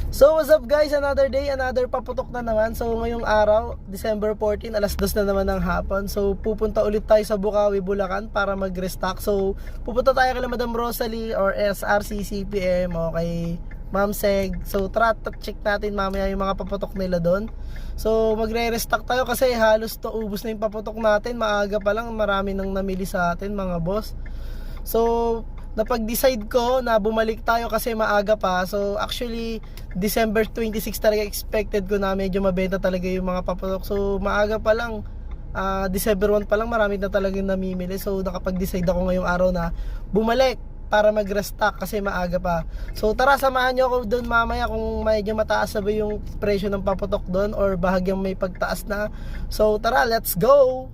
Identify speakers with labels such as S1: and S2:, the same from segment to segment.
S1: So what's up guys, another day, another paputok na naman. So ngayong araw, December 14, alas 2 na naman ng hapon. So pupunta ulit tayo sa Bukawi, Bulacan para mag-restock. So pupunta tayo kay Madam Rosalie or SRC CPM o kay Ma'am Seg. So tara, check natin mamaya yung mga paputok nila doon. So magre-restock tayo kasi halos to ubos na yung paputok natin. Maaga pa lang, marami nang namili sa atin mga boss. So napag-decide ko na bumalik tayo kasi maaga pa. So actually December 26 talaga expected ko na medyo mabenta talaga yung mga paputok. So maaga pa lang, December 1 pa lang marami na talagang namimili. So nakapag-decide ako ngayong araw na bumalik para mag-restock kasi maaga pa. So tara, samahan nyo ako doon mamaya kung medyo mataas na ba yung presyo ng paputok doon or bahagyang may pagtaas na. So tara, let's go!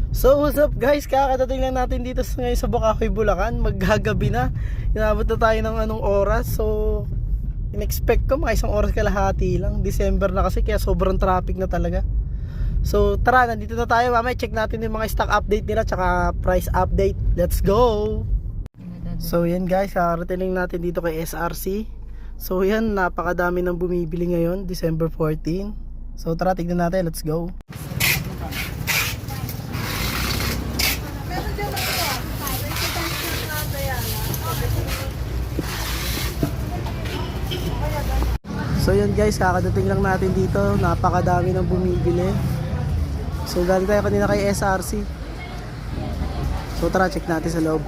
S1: So what's up guys, kakadating lang natin dito ngayon sa Bukawi, Bulacan. Maggagabi na, inabot na tayo ng anong oras. So in-expect ko mga isang oras kalahati lang. December na kasi kaya sobrang traffic na talaga. So tara, nandito na tayo. Mamaya check natin yung mga stock update nila tsaka price update. Let's go! So yan guys, kakarating natin dito kay SRC. So yan, napakadami ng bumibili ngayon, December 14. So tara, tignan natin, let's go. So yun guys, kakadating lang natin dito, napakadami ng bumibili. So galing tayo kanina kay SRC. So tara, check natin sa loob.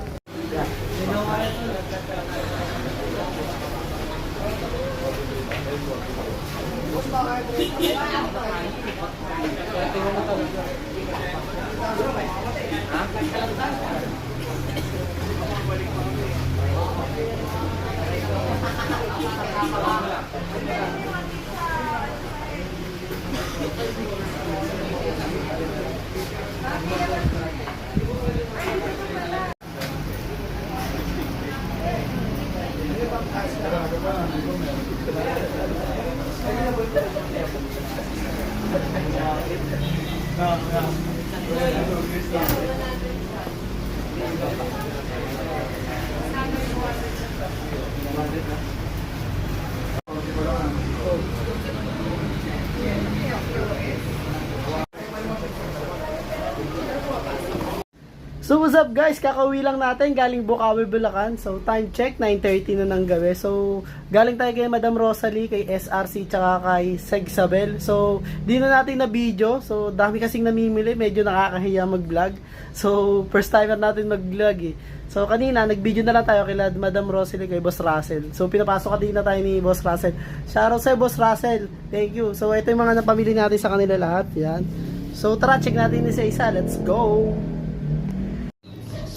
S1: So what's up guys, kakauwi lang natin galing Bukawi, Bulacan. So time check, 9:30 na ng gabi. So galing tayo kay Madam Rosalie, kay SRC, tsaka kay Seg Sabel. So di na natin na video. So dami kasing namimili, medyo nakakahiya mag-vlog. So first timer natin mag-vlog eh. So kanina nag-video na lang tayo kay Madam Rosalie, kay Boss Russell. So pinapasok kanina tayo ni Boss Russell. Shoutout sa Boss Russell, thank you. So ito yung mga napamili natin sa kanila lahat. Yan. So tara, check natin isa-isa. Let's go!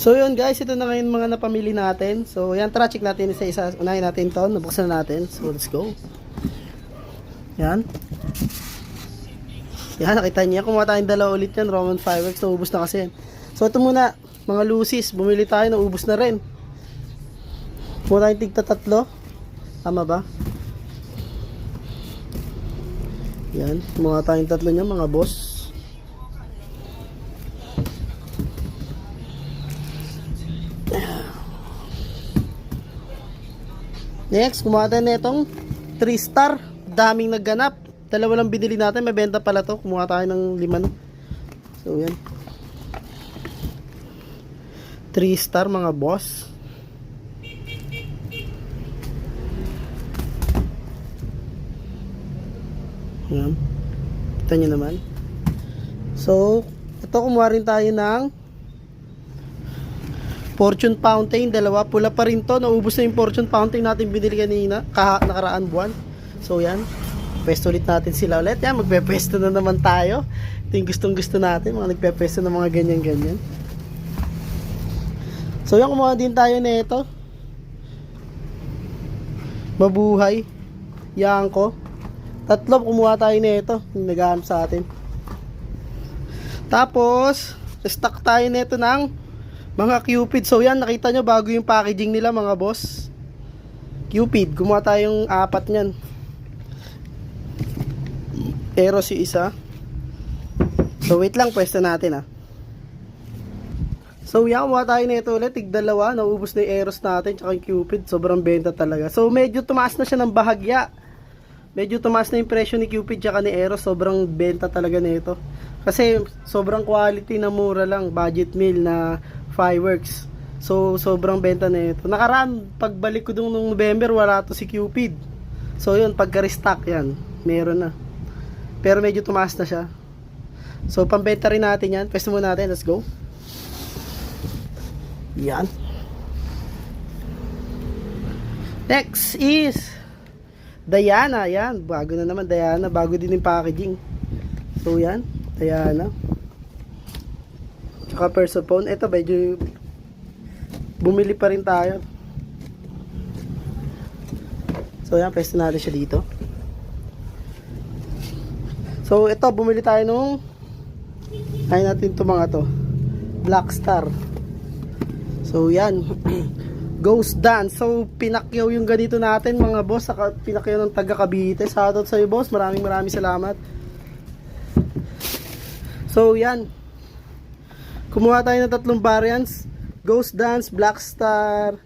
S1: So yun guys, ito na ngayon mga napamili natin. So yan, tara, check natin isa-isa. Unahin natin to, nabuksan na natin. So let's go. Yan. Yan, nakita niya. Kumuha tayong dalawa ulit yan, Roman fireworks. Naubos na kasi yan. So ito muna, mga lucis. Bumili tayo, naubos na rin. Kumuha tayong tigta tatlo. Tama ba? Yan, kumuha tayong tatlo niya mga boss. Next, kumuha tayo na itong 3 star. Daming nagganap. Dalawa lang binili natin. May benta pala to. Kumuha tayo ng 5 no? So yan, 3 star mga boss. Yan, kita nyo naman. So ito, kumuha rin tayo ng Fortune Fountain, dalawa. Pula pa rin to. Naubos na yung Fortune Fountain natin binili kanina, nakaraan buwan. So yan, pwesto ulit natin sila ulit. Yan, magpe-pwesto na naman tayo. Ito yung gustong gusto natin, mga nagpe-pwesto ng mga ganyan-ganyan. So yan, kumuha din tayo nito. Mabuhay, Yangko. Tatlo, kumuha tayo nito, yung naghahanap sa atin. Tapos stock tayo nito ng mga Cupid. So yan, nakita nyo bago yung packaging nila mga boss. Cupid, gumawa tayong 4 nyan. Eros yung isa. So wait lang, pwesto natin ah. So yan, kumuha tayo na ito ulit, tig-dalawa, naubos na yung Eros natin, tsaka yung Cupid, sobrang benta talaga. So medyo tumaas na siya ng bahagya. Medyo tumaas na yung presyo ni Cupid tsaka ni Eros, sobrang benta talaga nito. Kasi sobrang quality na mura lang, budget meal na fireworks. So sobrang benta na ito. Nakaraan, pagbalik ko dun nung November, wala to si Cupid. So yun, pagka-restock yan, meron na. Pero medyo tumaas na siya. So pambenta rin natin yan, pwesto muna natin, let's go. Yan. Next is Diana. Yan, bago na naman Diana. Bago din yung packaging. So yan, Diana. Tsaka Persephone. Ito medyo bumili pa rin tayo. So yan, pwesto natin siya dito. So ito, bumili tayo nung ayun natin itong mga to, Black Star. So yan, Ghost Dance. So pinakyaw yung ganito natin mga boss, saka pinakyaw ng taga Cavite. Shoutout sa iyo boss, maraming salamat. So yan, kumuha tayo ng tatlong variants, Ghost Dance, Black Star,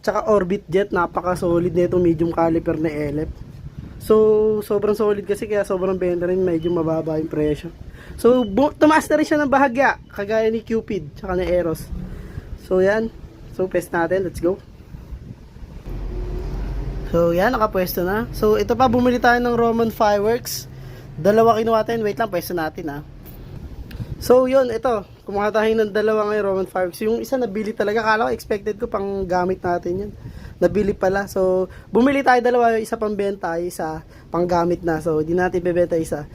S1: tsaka Orbit Jet. Napaka solid nito, medium caliper na LF. So sobrang solid kasi, kaya sobrang benta rin, medyo mababa yung presyo. So tumaas na rin siya ng bahagya, kagaya ni Cupid tsaka ni Eros. So yan, so pwesto natin, let's go. So yan, nakapwesto na. So ito pa, bumili tayo ng Roman Fireworks. Dalawa kinuha tayo, wait lang, pwesto natin ha. So yun, ito, kumuha tayo ng dalawa ngayon Roman Fireworks. Yung isa nabili talaga, kala ko expected ko pang gamit natin yan. Nabili pala, so bumili tayo dalawa, yung isa pang benta, isa pang gamit na. So di natin bebenta isa.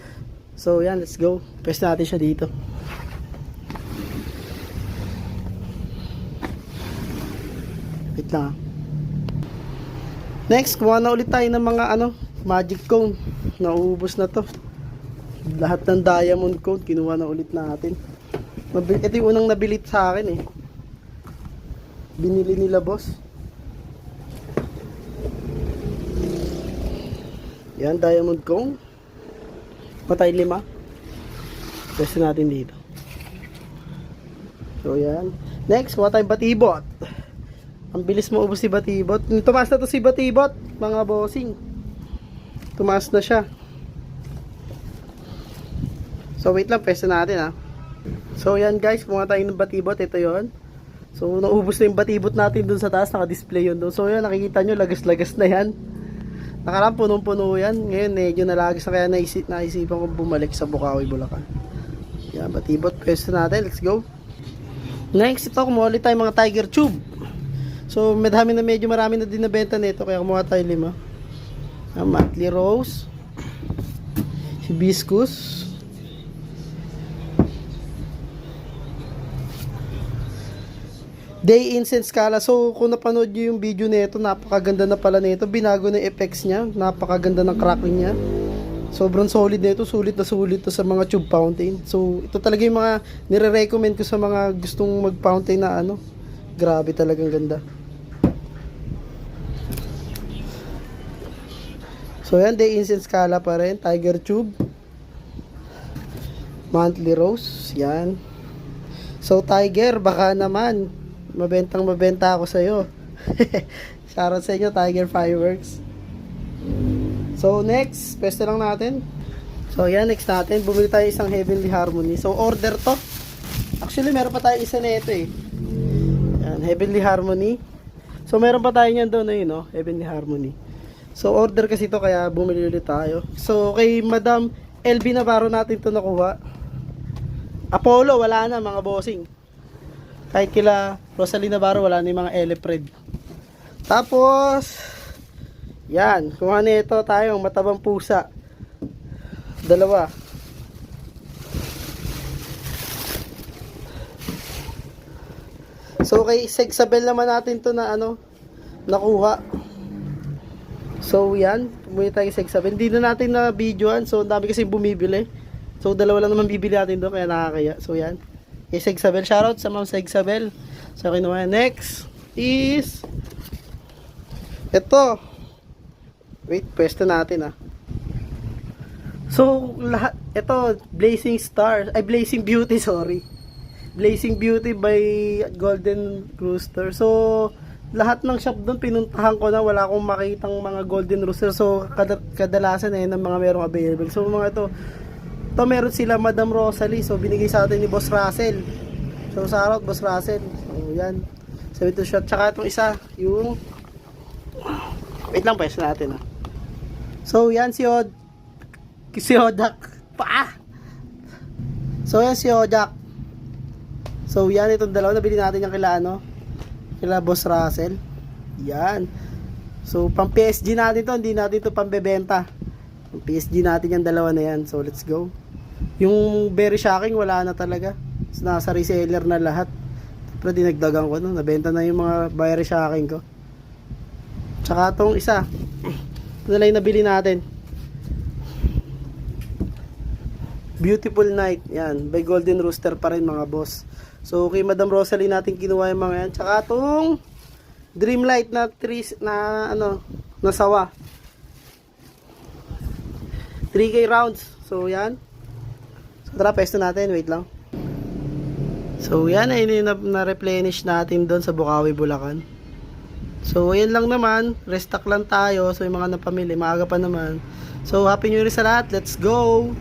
S1: So yan, let's go, pwesto natin siya dito. Wait lang. Next, kuha na ulit tayo ng mga magic cone. Nauubos na to. Lahat ng diamond cone kinuha na ulit natin. Ito yung unang nabili sa akin eh. Binili nila boss. Yan, diamond cone. Patay 5. Pwesto natin dito. So yan. Next, kuha tayong batibot. Ang bilis mo ubos si Batibot. Tumaas na to si Batibot, mga bossing. Tumaas na siya. So wait lang, pwesto natin ha. So yan guys, kumuha tayo ng Batibot. Ito yon. So naubos na yung Batibot natin dun sa taas. Naka-display yun doon. So yan, nakikita nyo, lagas-lagas na yan. Nakaraan, punong-puno yan. Ngayon, medyo nalagas na, kaya naisipan ko bumalik sa Bukawi, Bulacan. Yan, Batibot. Pwesto natin, let's go. Next, ito, kumuha ulit tayo mga Tiger Tube. So medyo marami na din nabenta nito, kaya kumuha tayo 5. Monthly Rose, Hibiscus, Day Incense Scala. So kung napanood nyo yung video nito, napakaganda na pala nito. Binago na yung effects niya, napakaganda ng crackling niya. Sobrang solid nito, sulit na sulit to sa mga tube fountain. So ito talaga yung mga nire-recommend ko sa mga gustong mag-fountain na grabe, talagang ganda. So yan, Day Incense Scala pa rin, Tiger Tube, Monthly Rose, yan. So Tiger, baka naman mabenta ako sa iyo. Shoutout sa inyo, Tiger Fireworks. So next, pwesto lang natin. So yan, next natin, bumili tayo isang Heavenly Harmony. So order to. Actually, meron pa tayo isa nito eh. Yan, Heavenly Harmony. So meron pa tayo niyan doon, no? Heavenly Harmony. So order kasi ito, kaya bumili ulit tayo. So kay Madam LB Navarro natin ito nakuha. Apollo, wala na mga bossing. Kahit kila Rosalie Navarro, wala na yung mga Elepred. Tapos yan, kuha na ito tayong matabang pusa. Dalawa. So kay Segsabel naman natin to na nakuha. So yan, bumili tayo sa Segsabel. Hindi na natin na videoan, so dami kasi bumibili. So dalawa lang naman bibili natin doon, kaya nakakaya. So yan, kay Segsabel, shoutout sa Ma'am Segsabel. So kinuha. Next is ito. Wait, pwesto natin So lahat ito, Blazing Stars, ay Blazing Beauty, sorry. Blazing Beauty by Golden Rooster. So, lahat ng shop doon pinuntahan ko na, wala akong makitang mga Golden Rooster. So, kadalasan ng mga merong available. So, mga ito meron sila Madam Rosalie. So, binigay sa atin ni Boss Russell. So, shoutout Boss Russell. So, yan. Sabi ito shot. Tsaka itong isa, yung wait lang, pwes natin. So, yan si Odak. So, yan si Odak. So, yan itong dalawa. Nabili natin yung kila Boss Russell. Yan. So, pang PSG natin to. Hindi natin to pambebenta. Pang PSG natin yung dalawa na yan. So, let's go. Yung very shocking, wala na talaga. So, nasa reseller na lahat. Pero dinagdagan ko, no? Nabenta na yung mga very shocking ko. Tsaka itong isa. Ito na lang yung nabili natin. Beautiful Night. Yan. By Golden Rooster pa rin, mga boss. So, kay Madam Rosalie natin kinuha yung mga yan. Tsaka itong Dreamlight na trees na sawa. 3K rounds. So, yan. So, tara, pesto natin. Wait lang. So, yan ay na-replenish natin doon sa Bukawi, Bulacan. So, yan lang naman. Restock lang tayo. So, yung mga napamili, maaga pa naman. So, Happy New Year sa lahat. Let's go!